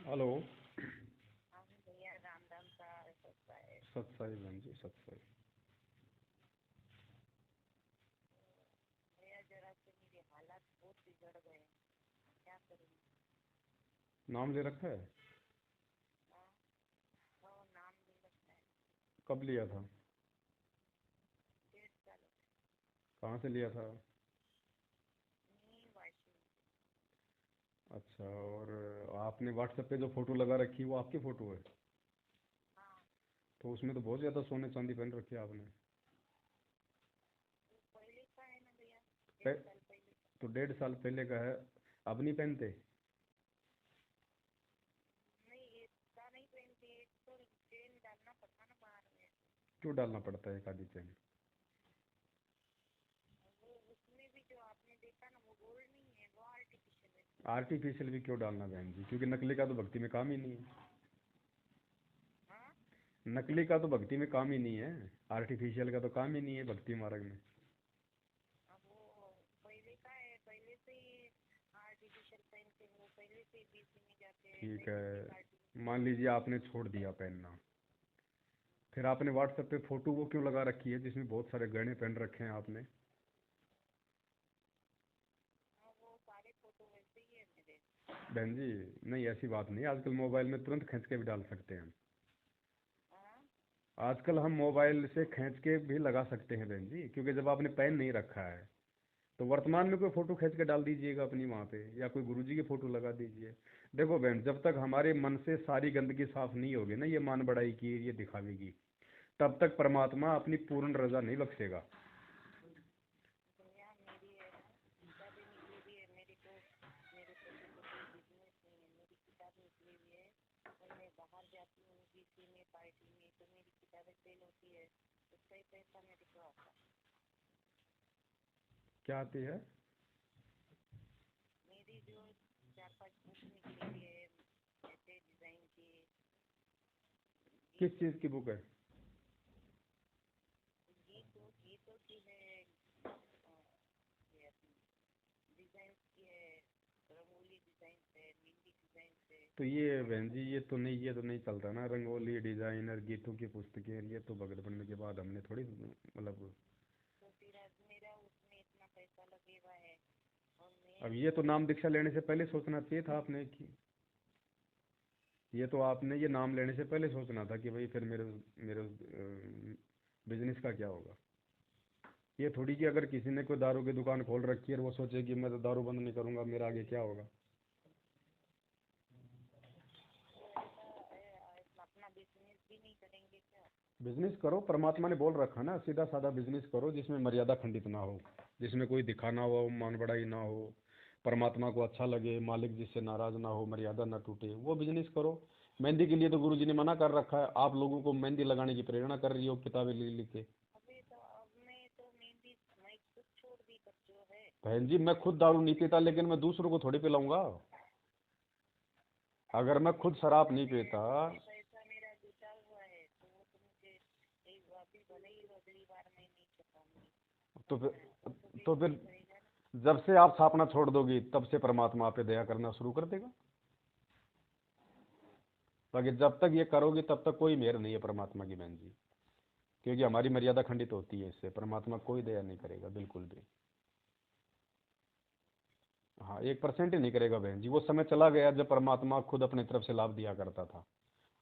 Hello. हाँ भैया, राम राम का सबका है। सत्साई बहन जी, सत्साई। भैया जरा से मेरे हालात बहुत बिगड़ गए हैं, क्या करूँ। नाम ले रखा है? हाँ, वो नाम भी लगता है। कब लिया था? 1.5 साल हो गए। कहाँ से लिया था? नहीं, वाशिंग। अच्छा, और आपने व्हाट्सएप पे जो फ़ोटो लगा रखी है वो आपकी फ़ोटो है? हाँ, तो उसमें तो बहुत ज़्यादा सोने चांदी पहन रखी है आपने। वो पहले का है ना भैया, पे, 1.5 साल पहले का। तो 1.5 साल पहले का है। अब नहीं पहनते? नहीं, इतना नहीं पहनती, एक तो चेन डालना पड़ता ना बाहर में। क्यों डालना पड़ता है एक आधी चैन? वो उसमें भी जो आपने देखा ना, वो गोल्ड नहीं है, वो आर्टिफिशियल है। आर्टिफिशियल भी क्यों डालना बहन जी? क्योंकि नकली का तो भक्ति में काम ही नहीं है। हाँ, नकली का तो भक्ति में काम ही नहीं है। आर्टिफिशियल का तो काम ही नहीं है भक्ति मार्ग में। अब वो पहले का है, पहले से ही आर्टिफिशियल पहनते हैं, वो पहले से ही बीसी में जाते हैं, ठीक पहले से है। पार्टी। मान लीजिए आपने छोड़ दिया पहनना, फिर आपने व्हाट्सएप पे फोटो वो क्यों लगा रखी है जिसमें बहुत सारे गहने पहन रखे हैं आपने? हाँ, वो सारे फोटो वैसे ही है मेरे। बहन जी, नहीं ऐसी बात नहीं, आजकल मोबाइल में तुरंत खींच के भी डाल सकते हैं हम। हाँ, आजकल हम मोबाइल से खींच के भी लगा सकते हैं बहन जी, क्योंकि जब आपने पहन नहीं रखा है तो वर्तमान में कोई फ़ोटो खींच के डाल दीजिएगा अपनी वहाँ पे, या कोई गुरुजी की फ़ोटो लगा दीजिए। देखो बहन, जब तक हमारे मन से सारी गंदगी साफ नहीं होगी ना, ये मान बढ़ाई की, ये दिखावे की, तब तक परमात्मा अपनी पूर्ण रजा नहीं बख्शेगा। भैया मेरी है ना, किताबें निकली हुई है मेरे को। मेरे पैसे तो कोई बिजनेस नहीं है, मेरी किताब निकली हुई है। और मैं बाहर जाती हूँ बीसी में, पार्टी में, तो मेरी किताबें सेल होती है, उसका ही पैसा मेरे को आता है। क्या आती है? मेरी जो 4-5 बुक निकली हुई है ऐसे डिज़ाइन की, किस गीतों चीज़ की की। बुक है? गीतों की है। ये अपनी डिजाइन की है, रंगोली डिजाइन है, मेहंदी डिजाइन है। तो ये बहन जी, ये तो नहीं चलता ना, रंगोली डिजाइनर गीतों की पुस्तकें, ये तो भगत बनने के बाद हमने थोड़ी मतलब। तो फिर आज मेरा उसमें इतना पैसा लगे हुआ है, और मैं अब ये तो नाम दीक्षा लेने से पहले सोचना चाहिए था आपने कि, ये तो आपने ये नाम लेने से पहले सोचना था कि भाई फिर मेरे मेरे बिजनेस का क्या होगा। ये थोड़ी कि अगर किसी ने कोई दारू की दुकान खोल रखी है और वो सोचे कि मैं तो दारू बंद नहीं करूंगा, मेरा आगे क्या होगा। तो ऐसा अपना बिजनेस भी नहीं करेंगे क्या। बिजनेस करो, परमात्मा ने बोल रखा ना, सीधा साधा बिजनेस करो जिसमें मर्यादा खंडित ना हो, जिसमें कोई दिखाना हो, मान बढ़ाई ना हो, परमात्मा को अच्छा लगे, मालिक जिससे नाराज ना हो, मर्यादा ना टूटे, वो बिजनेस करो। मेहंदी के लिए तो गुरु जी ने मना कर रखा है, आप लोगों को मेहंदी लगाने की प्रेरणा कर रही हो किताबें लिख लिख के। अभी तो अब मैं तो मेहंदी मैं खुद छोड़ दी, पर जो है। बहन जी, मैं खुद दारू नहीं पीता, लेकिन मैं दूसरों को थोड़ी पिलाऊंगा। अगर मैं खुद शराब नहीं मैं पीता। जितने पैसा मेरा जुटा हुआ है, तो वो तो मुझे एक बार भी, भले ही अगली बार मैं नहीं चुकाऊंगी, तो पर वो तो फिर तो बेचना ही फिर पड़ेगा ना। जब से आप छापना छोड़ दोगी तब से परमात्मा आप पे दया करना शुरू कर देगा। बाकी जब तक ये करोगी तब तक कोई मेहर नहीं है परमात्मा की बहन जी, क्योंकि हमारी मर्यादा खंडित होती है, इससे परमात्मा कोई दया नहीं करेगा बिल्कुल भी। हाँ, 1% ही नहीं करेगा बहन जी। वो समय चला गया जब परमात्मा खुद अपनी तरफ से लाभ दिया करता था।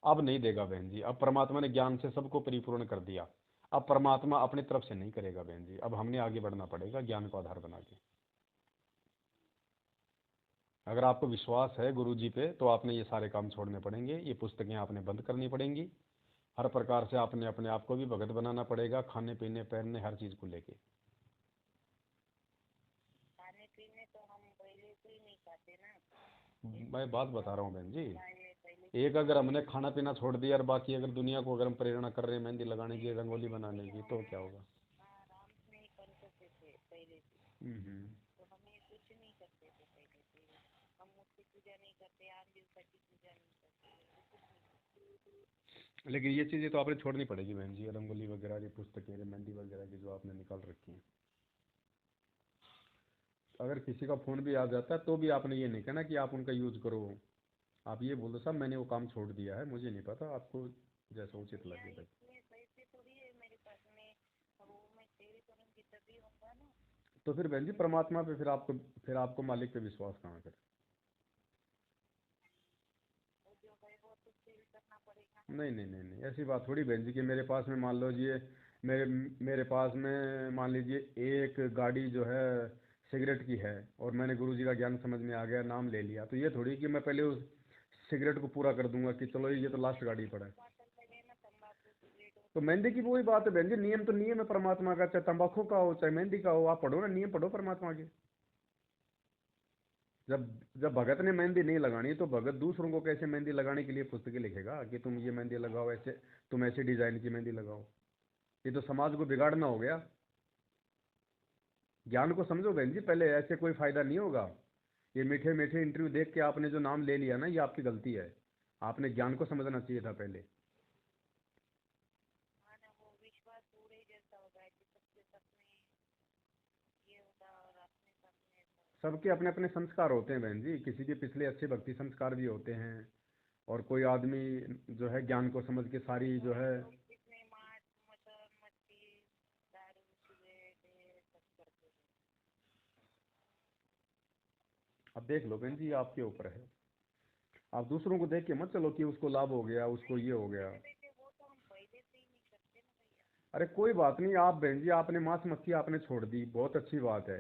अब नहीं देगा बहन जी, अब परमात्मा ने ज्ञान से सबको परिपूर्ण कर दिया। अब परमात्मा अपनी तरफ से नहीं करेगा बहन जी, अब हमने आगे बढ़ना पड़ेगा ज्ञान को आधार बना के। अगर आपको विश्वास है गुरु जी पे तो आपने ये सारे काम छोड़ने पड़ेंगे, ये पुस्तकें आपने बंद करनी पड़ेंगी। हर प्रकार से आपने अपने आप को भी भगत बनाना पड़ेगा, खाने पीने पहनने हर चीज़ को लेके। खाने पीने तो हम पहले से ही नहीं खाते ना। मैं बात जो बता रहा हूँ बहन जी, लाए पहले से एक ही अगर खाते हमने हैं। खाना पीना छोड़ दिया और बाकी अगर दुनिया को अगर हम प्रेरणा कर रहे हैं मेहंदी लगाने की, रंगोली पहले से बनाने ही की, हम तो क्या होगा। आराम से नहीं करते थे पहले से। हम्म। तो हमें कुछ नहीं करते थे पहले से। हम मूर्ति पूजा नहीं करते, आम दिवसा की पूजा नहीं करते, वैसे कुछ नहीं करते। लेकिन ये चीज़ें तो आपने छोड़नी पड़ेगी बहन जी, रंगोली वगैरह की पुस्तकें, मेहंदी वगैरह की जो आपने निकाल रखी हैं। अगर किसी का फ़ोन भी आ जाता है तो भी आपने ये नहीं कहना कि आप उनका यूज़ करो। आप ये बोल दो साहब मैंने वो काम छोड़ दिया है, मुझे नहीं पता, आपको जैसा उचित भैया लगे बस। इसमें पैसे थोड़ी है मेरे पास में, अब वो मैं सेल करूँगी तभी होगा ना। तो फिर बहन जी मैं तो परमात्मा पे फिर आपको मालिक पे विश्वास कहाँ कर। वो जो है वो तो सेल करना पड़ेगा ना। नहीं नहीं नहीं नहीं, ऐसी बात थोड़ी बहन जी कि मेरे पास में मान लो जी मेरे मेरे पास में मान लीजिए एक गाड़ी जो है सिगरेट की है, और मैंने गुरु जी का ज्ञान समझ में आ गया, नाम ले लिया, तो ये थोड़ी कि मैं पहले उस सिगरेट को पूरा कर दूंगा कि चलो ये तो लास्ट गाड़ी पड़ा है। बाटल लगे ना तंबाकू सिगरेट वो तो तो मेहंदी की भी वही बात है बहन जी, नियम तो नियम है परमात्मा का, चाहे तंबाकू का हो चाहे मेहंदी का हो, आप पढ़ो ना, नियम पढ़ो परमात्मा के। जब जब भगत ने मेहंदी नहीं लगानी तो भगत दूसरों को कैसे मेहंदी लगाने के लिए पुस्तकें लिखेगा कि तुम ये मेहंदी लगाओ, ऐसे तुम ऐसे डिजाइन की मेहंदी लगाओ। ये तो समाज को बिगाड़ना हो गया। ज्ञान को समझो बहन जी पहले, ऐसे कोई फायदा नहीं होगा। ये मीठे मीठे इंटरव्यू देख के आपने जो नाम ले लिया ना, ये आपकी गलती है। आपने ज्ञान को समझना चाहिए था पहले। हाँ ना, वो विश्वास पूरे जैसा होगा कि सबके साथ में ये होगा और अपने साथ में ऐसा होगा। सबके अपने अपने संस्कार होते हैं बहन जी, किसी के पिछले अच्छे भक्ति संस्कार भी होते हैं, और कोई आदमी जो है ज्ञान को समझ के सारी जो और है। लोग कितने मांस मटन मछली दारू सिगरेट ये सब करते हैं। अब देख लो बहन जी, ये आपके ऊपर है। आप दूसरों को देख के मत चलो कि उसको लाभ हो गया, उसको नहीं ये हो गया। दूसरे देखे वो तो हम पहले से ही नहीं करते ना भैया। अरे कोई बात नहीं, आप बहन जी आपने मांस मच्छी आपने छोड़ दी, बहुत अच्छी बात है,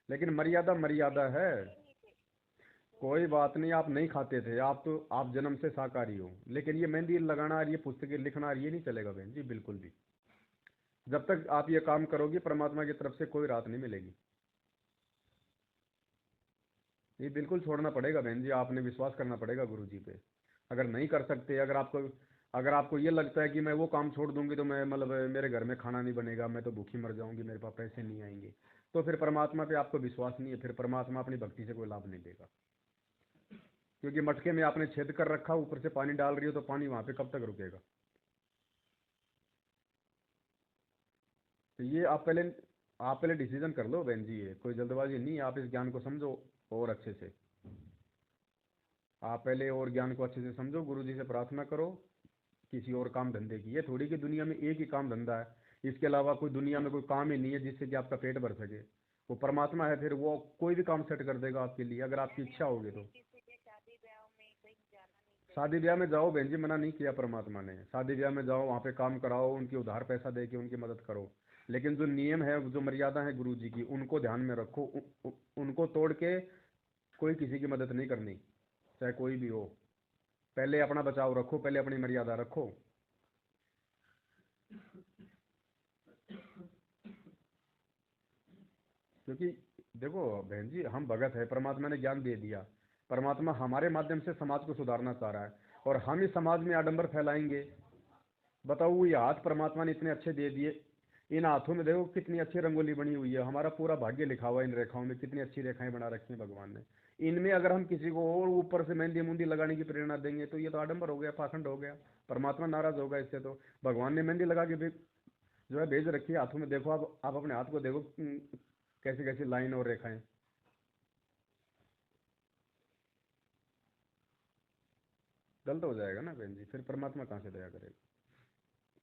लेकिन मर्यादा पहले मर्यादा है। खाते ही नहीं थे तो कोई बात नहीं, आप नहीं खाते थे, आप तो आप जन्म से शाकाहारी हो, लेकिन ये मेहंदी लगाना और ये पुस्तकें लिखना और ये नहीं चलेगा बहन जी, बिल्कुल भी। जब तक आप ये काम करोगे परमात्मा की तरफ से कोई राहत नहीं मिलेगी। ये बिल्कुल छोड़ना पड़ेगा बहन जी, आपने विश्वास करना पड़ेगा गुरु जी पे। अगर नहीं कर सकते, अगर आपको ये लगता है कि मैं वो काम छोड़ दूंगी तो मैं मतलब मेरे घर में खाना नहीं बनेगा, मैं तो भूखी मर जाऊंगी, मेरे पास पैसे नहीं आएंगे, तो फिर परमात्मा पे आपको विश्वास नहीं है, फिर परमात्मा अपनी भक्ति से कोई लाभ नहीं देगा। क्योंकि मटके में आपने छेद कर रखा, ऊपर से पानी डाल रही हो, तो पानी वहां पे कब तक रुकेगा। तो ये आप पहले डिसीजन कर लो बहन जी, ये कोई जल्दबाजी नहीं है, आप इस ज्ञान को समझो और अच्छे से। आप पहले और ज्ञान को अच्छे से समझो, गुरु जी से प्रार्थना करो किसी और काम धंधे की। ये थोड़ी कि दुनिया में एक ही काम धंधा है, इसके अलावा कोई दुनिया में कोई काम ही नहीं है जिससे कि आपका पेट भर सके। वो परमात्मा है, फिर वो कोई भी काम सेट कर देगा आपके लिए, अगर आपकी मैंने इच्छा अपने होगी तो। बेटी से ये शादी ब्याह में कहीं जाना नहीं शादी चाहिए। ब्याह में जाओ बहन जी, मना नहीं किया परमात्मा ने, शादी ब्याह में जाओ, वहाँ पे काम कराओ, उनकी उधार पैसा दे के उनकी मदद करो, लेकिन जो नियम है जो मर्यादा है गुरु जी की, उनको ध्यान में रखो। उनको तोड़ के कोई किसी की मदद नहीं करनी, चाहे कोई भी हो। पहले अपना बचाव रखो, पहले अपनी मर्यादा रखो। क्योंकि देखो बहन जी, हम भगत है, परमात्मा ने ज्ञान दे दिया, परमात्मा हमारे माध्यम से समाज को सुधारना चाह रहा है, और हम इस समाज में आडंबर फैलाएंगे। बताओ, ये हाथ परमात्मा ने इतने अच्छे दे दिए, इन हाथों में देखो कितनी अच्छी रंगोली बनी हुई है, हमारा पूरा भाग्य लिखा हुआ है इन रेखाओं में, कितनी अच्छी रेखाएं बना रखी हैं भगवान ने। इनमें अगर हम किसी को और ऊपर से मेहंदी मुंदी लगाने की प्रेरणा देंगे तो ये तो आडंबर हो गया, पाखंड हो गया, परमात्मा नाराज होगा इससे। तो भगवान ने मेहंदी लगा के जो है भेज रखी है हाथों में, देखो आप अपने हाथ को देखो, कैसी कैसी लाइन और रेखाएं। गलत हो जाएगा ना बहन जी, फिर परमात्मा कहाँ से दया करेगा।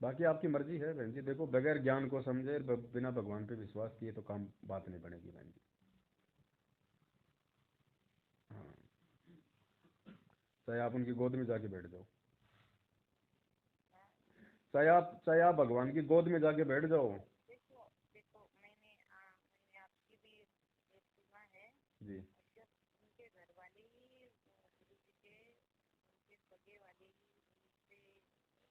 बाकी आपकी मर्जी है बहन जी, देखो बगैर ज्ञान को समझे बिना भगवान पे विश्वास किए तो काम बात नहीं बनेगी बहन जी। हाँ, चाहे आप उनकी गोद में जाके बैठ जाओ, चाहे आप भगवान की गोद में जाके बैठ जाओ। देखो देखो मैंने आपकी भी ये सुना है। जी। और जब उनके घर वाले ही गुरु जी के उनके सगे वाले ही उनसे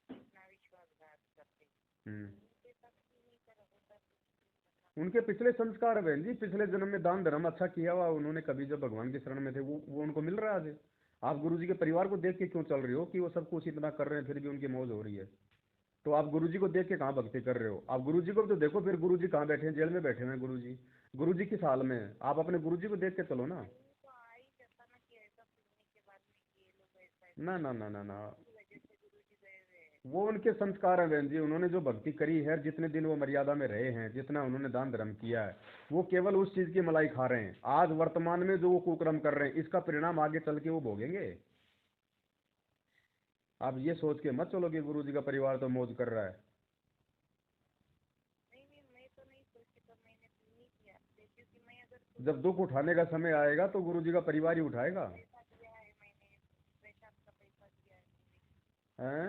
इतना विश्वासघात करते हम्म। तो उनके साथ क्यों नहीं कर होता कुछ करना। उनके पिछले संस्कार है बहन जी, पिछले जन्म में दान धर्म अच्छा किया हुआ उन्होंने, कभी जब भगवान की शरण में थे, वो उनको मिल रहा है आज। आप गुरु जी के परिवार को देख के क्यों चल रहे हो कि वो सब कुछ इतना कर रहे हैं फिर भी उनकी मौज हो रही है। तो आप गुरु जी को देख के कहाँ भक्ति कर रहे हो, आप गुरु जी को भी तो देखो, फिर गुरु जी कहाँ बैठे हैं, जेल में बैठे हुए हैं गुरु जी। गुरु जी किस हाल में है, आप अपने गुरु जी को देख के चलो ना। नहीं तो आ ही जाता ना कि ऐसा सुनने के बाद में कि ये लोग ऐसा ऐसा ना ना करते ना ना ना, इसी वजह से गुरु जी गए हुए हैं। वो उनके संस्कार हैं बहन जी, उन्होंने जो भक्ति करी है, जितने दिन वो मर्यादा में रहे हैं, जितना उन्होंने दान धर्म किया है, वो केवल उस चीज की मलाई खा रहे हैं। आज वर्तमान में जो वो कुकर्म कर रहे हैं, इसका परिणाम आगे चल के वो भोगेंगे। आप ये सोच के मत चलो कि गुरुजी का परिवार तो मौज कर रहा है। नहीं नहीं, मैं तो नहीं सोची, तो मैंने तो नहीं किया क्योंकि मैं अगर जब सोचूंगी दुख उठाने का समय आएगा तो गुरुजी का परिवार ही उठाएगा। पैसा दिया है मैंने, पैसा का पैसा दिया है मैंने, हैं?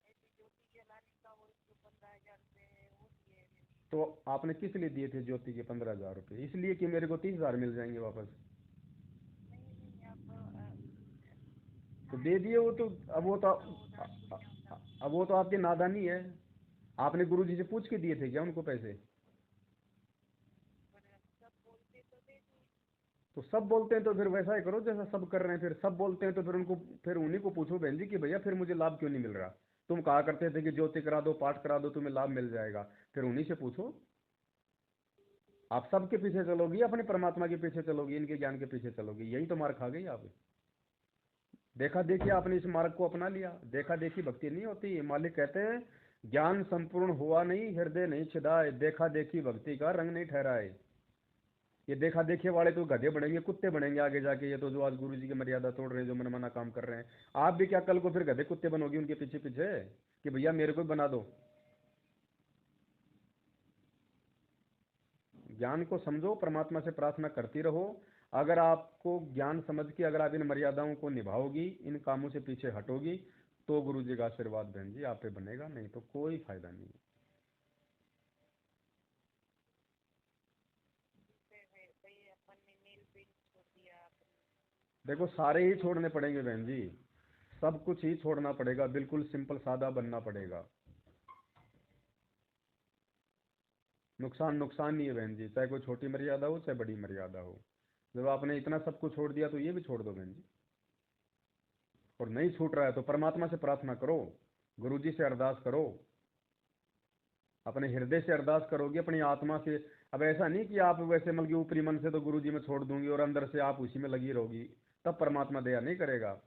ऐसी ज्योति जलाने का वो जो 15,000 रुपये है वो दिए है मैंने। तो आपने किस लिए दिए थे ज्योति के 15,000 रुपये? इसलिए कि मेरे को 30,000 मिल जाएंगे वापस। नहीं नहीं, आप तो हाँ दे दिए वो तो। ऐसे अब थोड़ा वो तो छोटा वो दान पुण्य होता। अब वो तो आपकी नादानी है। आपने गुरुजी से पूछ के दिए थे क्या उनको पैसे? पर सब बोलते तो दे दिए। तो सब बोलते हैं तो फिर वैसा ही करो जैसा सब कर रहे हैं। फिर सब बोलते हैं तो फिर उनको, फिर उन्हीं को पूछो बहन जी कि भैया फिर मुझे लाभ क्यों नहीं मिल रहा। तुम कहा करते थे कि ज्योति करा दो, पाठ करा दो, तुम्हें लाभ मिल जाएगा। फिर उन्हीं से पूछो। आप सबके पीछे चलोगी, अपने परमात्मा के पीछे चलोगी, इनके ज्ञान के पीछे चलोगी, यही तो मार खा गई आप। देखा देखी आपने इस मार्ग को अपना लिया। देखा देखी भक्ति नहीं होती। मालिक कहते हैं ज्ञान संपूर्ण हुआ नहीं, हृदय नहीं छिदाए, देखा देखी भक्ति का रंग नहीं ठहराए। ये देखा देखे वाले तो गधे बनेंगे, कुत्ते बनेंगे आगे जाके। ये तो जो आज गुरु जी की मर्यादा तोड़ रहे हैं, जो मनमाना काम कर रहे हैं। आप भी क्या कल को फिर गधे कुत्ते बनोगी उनके पीछे पीछे कि भैया मेरे को भी बना दो। ज्ञान को समझो, परमात्मा से प्रार्थना करती रहो। अगर आपको ज्ञान समझ के अगर आप इन मर्यादाओं को निभाओगी, इन कामों से पीछे हटोगी, तो गुरु जी का आशीर्वाद बहन जी आप पे बनेगा, नहीं तो कोई फायदा नहीं है। फिर भाई अपन ने नेल पेंट छोड़ दिया अपन। देखो सारे ही छोड़ने पड़ेंगे बहन जी। सब कुछ ही छोड़ना पड़ेगा, बिल्कुल सिंपल सादा बनना पड़ेगा। नुकसान नुकसान नहीं है बहन जी, चाहे कोई छोटी मर्यादा हो चाहे बड़ी मर्यादा हो। जब आपने इतना सब कुछ छोड़ दिया तो ये भी छोड़ दो बहन जी। और नहीं छूट रहा है तो परमात्मा से प्रार्थना करो, गुरु जी से अरदास करो, अपने हृदय से अरदास करोगे, अपनी आत्मा से। अब ऐसा नहीं कि आप वैसे मतलब कि ऊपरी मन से तो गुरु जी में छोड़ दूंगी और अंदर से आप उसी में लगी रहोगी, तब परमात्मा दया नहीं करेगा।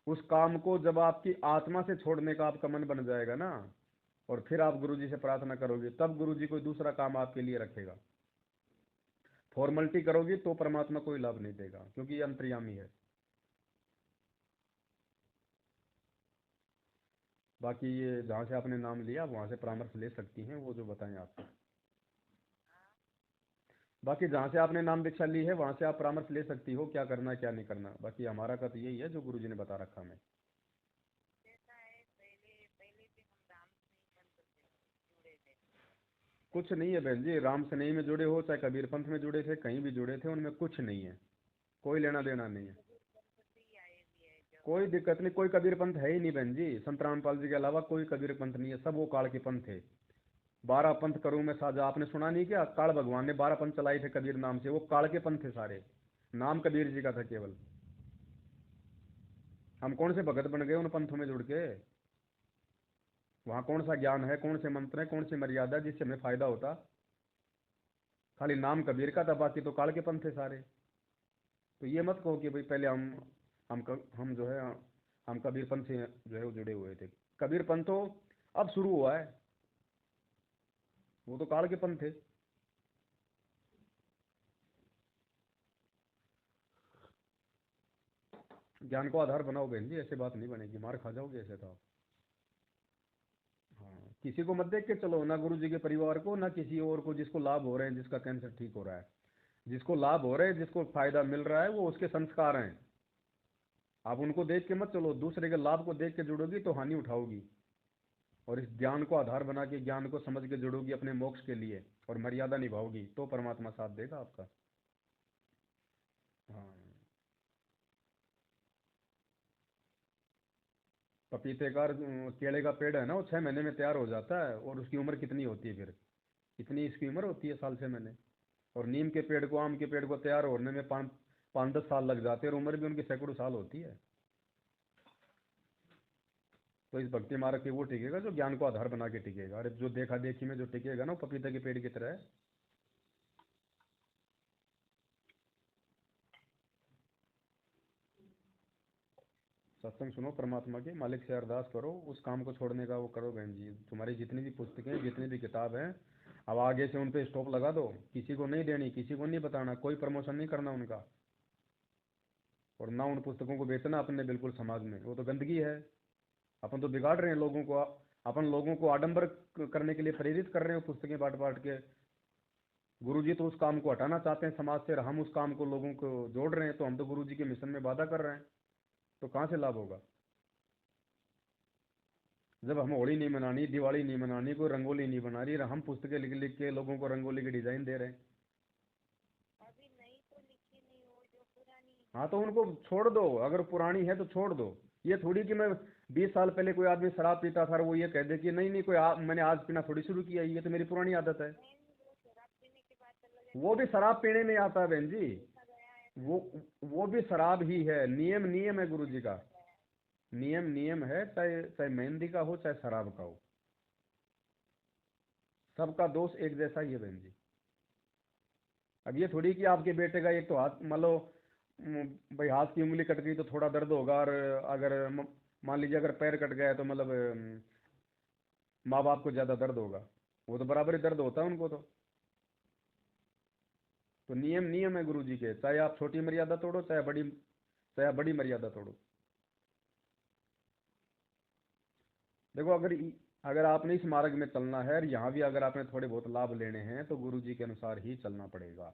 उस काम को जब आपकी आत्मा से छोड़ने का आपका मन बन जाएगा ना, और फिर आप गुरु जी से प्रार्थना करोगे, तब गुरु जी कोई दूसरा काम आपके लिए रखेगा। फॉर्मेलिटी करोगी तो परमात्मा कोई लाभ नहीं देगा, क्योंकि ये अंतर्यामी है। बाकी ये जहाँ से आपने नाम लिया वहाँ से परामर्श ले सकती हैं, वो जो बताएं आपको। बाकी जहाँ से आपने नाम दीक्षा ली है वहाँ से आप परामर्श ले सकती हो, क्या करना है क्या नहीं करना। बाकी हमारा का तो यही है जो गुरु जी ने बता रखा हमें। जैसा है पहले पहले से हम राम से नहीं बन सकते जुड़े थे। कुछ नहीं है बहन जी, राम स्नेही में जुड़े हो चाहे कबीर पंथ में जुड़े थे, कहीं भी जुड़े थे, उनमें कुछ नहीं है। कोई लेना देना नहीं है। ही आए भी है जब। कोई दिक्कत नहीं, कोई कबीर पंथ है ही नहीं बहन जी। संत रामपाल जी के अलावा कोई कबीर पंथ नहीं है, सब वो काल के पंथ थे। 12 पंथ करूं मैं साझा, आपने सुना नहीं क्या? काल भगवान ने 12 पंथ चलाए थे कबीर नाम से, वो काल के पंथ थे सारे। नाम कबीर जी का था केवल। हम कौन से भगत बन गए उन पंथों में जुड़ के? वहाँ कौन सा ज्ञान है, कौन से मंत्र है, कौन सी मर्यादा है जिससे हमें फायदा होता? खाली नाम कबीर का था, बाकी तो काल के पंथ थे सारे। तो ये मत कहो कि भाई पहले हम जो है हम कबीर पंथ से जो है वो जुड़े हुए थे। कबीर पंथ तो अब शुरू हुआ है, वो तो काल के पंथ थे। ज्ञान को आधार बनाओ बहन जी, ऐसे बात नहीं बनेगी, मार खा जाओगे ऐसे तो आप। हाँ, किसी को मत देख के चलो, ना गुरु जी के परिवार को ना किसी और को, जिसको लाभ हो रहे हैं, जिसका कैंसर ठीक हो रहा है, जिसको लाभ हो रहे हैं, जिसको फायदा मिल रहा है, वो उसके संस्कार हैं। आप उनको देख के मत चलो, दूसरे के लाभ को देख के जुड़ोगी तो हानि उठाओगी। और इस ज्ञान को आधार बना के, ज्ञान को समझ के जुड़ोगी अपने मोक्ष के लिए, और मर्यादा निभाओगी, तो परमात्मा साथ देगा आपका। हाँ। पपीते का केले का पेड़ है ना, वो 6 महीने में तैयार हो जाता है, और उसकी उम्र कितनी होती है फिर? इतनी इसकी उम्र होती है साल 6 महीने। और नीम के पेड़ को, आम के पेड़ को तैयार होने में 5-10 साल लग जाते हैं, और उम्र भी उनकी सैकड़ों साल होती है। तो इस भक्ति मार्ग के वो टिकेगा जो ज्ञान को आधार बना के टिकेगा। अरे जो देखा देखी में जो टिकेगा ना, वो पपीते के पेड़ की तरह है। सत्संग सुनो, परमात्मा के मालिक से अरदास करो, उस काम को छोड़ने का वो करो बहन जी। तुम्हारी जितनी भी पुस्तकें, जितनी भी किताब हैं, अब आगे से उन पे स्टॉप लगा दो। किसी को नहीं देनी, किसी को नहीं बताना, कोई प्रमोशन नहीं करना उनका। और ना उन पुस्तकों को बेचना अपने बिल्कुल समाज में, वो तो गंदगी है। अपन तो बिगाड़ रहे हैं लोगों को, अपन लोगों को आडंबर करने के लिए प्रेरित कर रहे हैं पुस्तकें बांट बांट के। गुरुजी तो उस काम को हटाना चाहते हैं समाज से, और हम उस काम को लोगों को जोड़ रहे हैं, तो हम तो गुरुजी के मिशन में बाधा कर रहे हैं, तो कहाँ से लाभ होगा। जब हम होली नहीं मनानी, दिवाली नहीं मनानी, कोई रंगोली नहीं बना रही, हम पुस्तकें लिख लिख के लोगों को रंगोली के डिजाइन दे रहे हैं। अभी नई तो लिखी नहीं हो, जो पुरानी हाँ तो उनको छोड़ दो, अगर पुरानी है तो छोड़ दो। ये थोड़ी कि मैं 20 साल पहले कोई आदमी शराब पीता था और वो ये कह दे कि नहीं नहीं कोई मैंने आज पीना थोड़ी शुरू किया, ये तो मेरी पुरानी आदत है। मैन वो शराब पीने के बाद चला जाए वो भी शराब पीने में आता है बहन जी। देखा गया है, वो वो भी शराब ही है। नियम नियम है गुरु जी का। देखा गया है। नियम नियम है, चाहे चाहे मेहंदी का हो चाहे शराब का हो, सबका दोष एक जैसा ही है बहन जी। अब ये थोड़ी कि आपके बेटे का एक तो हाथ मान लो, भाई हाथ की उंगली कट गई तो थोड़ा दर्द होगा, और अगर मान लीजिए अगर पैर कट गया तो मतलब माँ बाप को ज्यादा दर्द होगा। वो तो बराबर ही दर्द होता है उनको तो नियम नियम है गुरु जी के, चाहे आप छोटी मर्यादा तोड़ो चाहे बड़ी मर्यादा तोड़ो। देखो अगर आपने इस मार्ग में चलना है और यहाँ भी अगर आपने थोड़े बहुत लाभ लेने हैं तो गुरु जी के अनुसार ही चलना पड़ेगा।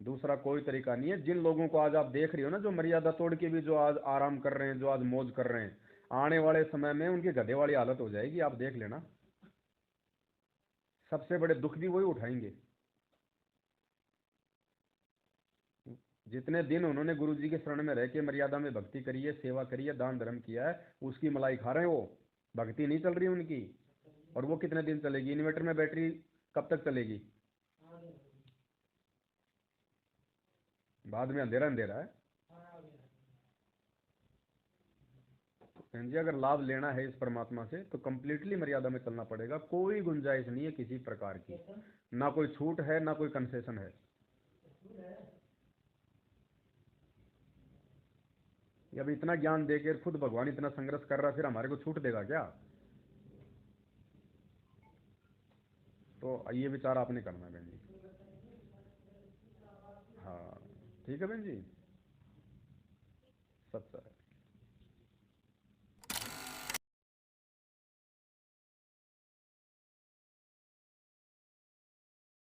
दूसरा कोई तरीका नहीं है। जिन लोगों को आज आप देख रही हो ना, जो मर्यादा तोड़ के भी जो आज आराम कर रहे हैं, जो आज मौज कर रहे हैं, आने वाले समय में उनकी गधे वाली हालत हो जाएगी, आप देख लेना। सबसे बड़े दुख भी वही उठाएंगे। जितने दिन उन्होंने गुरु जी के शरण में रह के मर्यादा में भक्ति करी है, सेवा करी है, दान धर्म किया है, उसकी मलाई खा रहे हैं वो। भक्ति नहीं चल रही उनकी। और वो कितने दिन चलेगी? इन्वर्टर में बैटरी कब तक चलेगी? बाद में अंधेरा अंधेरा है। बहन जी अगर लाभ लेना है इस परमात्मा से तो कंप्लीटली मर्यादा में चलना पड़ेगा। कोई गुंजाइश नहीं है किसी प्रकार की, ना कोई छूट है ना कोई कंसेशन है। ये अब इतना ज्ञान देकर खुद भगवान इतना संघर्ष कर रहा है, फिर हमारे को छूट देगा क्या? तो ये विचार आपने करना है बहन जी। हाँ ठीक है बहन जी, सच्चा है।